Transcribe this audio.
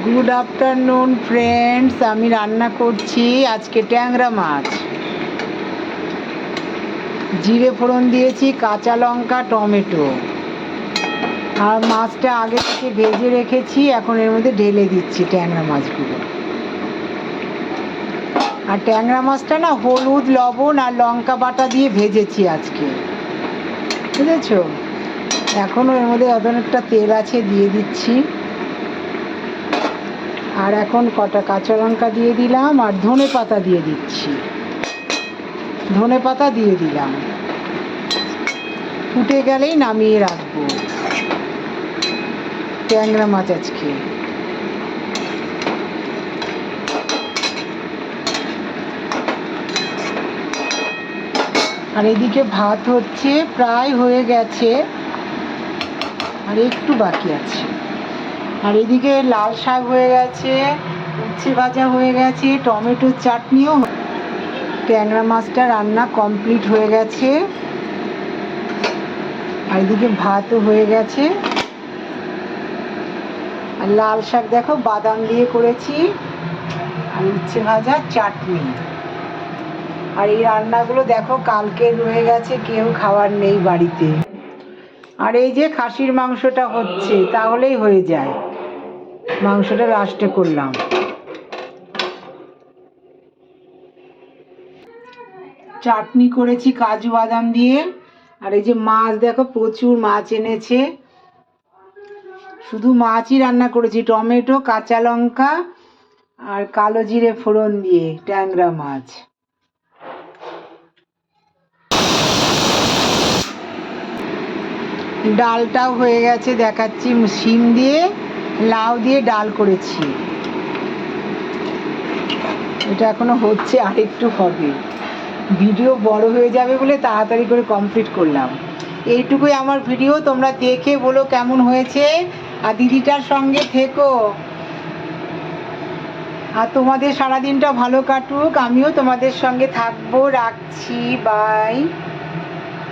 Good afternoon friends, আমি রান্না করছি আজকে ট্যাংরা মাছ। জিরে ফোড়ন দিয়েছি, কাঁচা লঙ্কা, টমেটো, আর মাছটা আগে থেকে ভেজে রেখেছি। এখন এর মধ্যে ঢেলে দিচ্ছি ট্যাংরা মাছগুলো। আর ট্যাংরা মাছটা না হলুদ, লবণ আর লঙ্কা বাটা দিয়ে ভেজেছি আজকে, বুঝেছ? এখনও এর মধ্যে অনেকটা তেল আছে, দিয়ে দিচ্ছি। আর এখন কটা কাঁচা লঙ্কা দিয়ে দিলাম, আর ধনে পাতা দিয়ে দিচ্ছি। ধনে পাতা দিয়ে দিলাম। ফুটে গেলেই নামিয়ে রাখবো ট্যাংরা মাছ আজকে। আর এদিকে ভাত হচ্ছে, প্রায় হয়ে গেছে, আর একটু বাকি আছে। আর এদিকে লাল শাক হয়ে গেছে, উচ্ছে ভাজা হয়ে গেছে, টমেটোর চাটনিও। ট্যাংরা মাছটা রান্না কমপ্লিট হয়ে গেছে। আর এদিকে ভাতও হয়ে গেছে। আর লাল শাক দেখো বাদাম দিয়ে করেছি, আর উচ্ছে ভাজা, চাটনি। আর এই রান্নাগুলো দেখো কালকে রয়ে গেছে, কেউ খাওয়ার নেই বাড়িতে। আর এই যে খাসির মাংসটা হচ্ছে, তাহলেই হয়ে যায়। মাংসটা লাস্টে করলাম। চাটনি করেছি কাজু বাদাম দিয়ে। আর এই যে মাছ দেখো, প্রচুর মাছ এনেছে। শুধু মাছই রান্না করেছি, টমেটো, কাঁচা লঙ্কা আর কালো জিরে ফোড়ন দিয়ে ট্যাংরা মাছ। ডালটাও হয়ে গেছে, দেখাচ্ছি। শিম দিয়ে লাউ দিয়ে ডাল করেছি। এটা এখনো হচ্ছে, আর একটু হবে। ভিডিও বড় হয়ে যাবে বলে তাড়াতাড়ি করে কমপ্লিট করলাম। এইটুকুই আমার ভিডিও, তোমরা দেখে বলো কেমন হয়েছে। আর দিদিটার সঙ্গে থেকো, আর তোমাদের সারাদিনটা ভালো কাটুক। আমিও তোমাদের সঙ্গে থাকবো। রাখছি, বাই।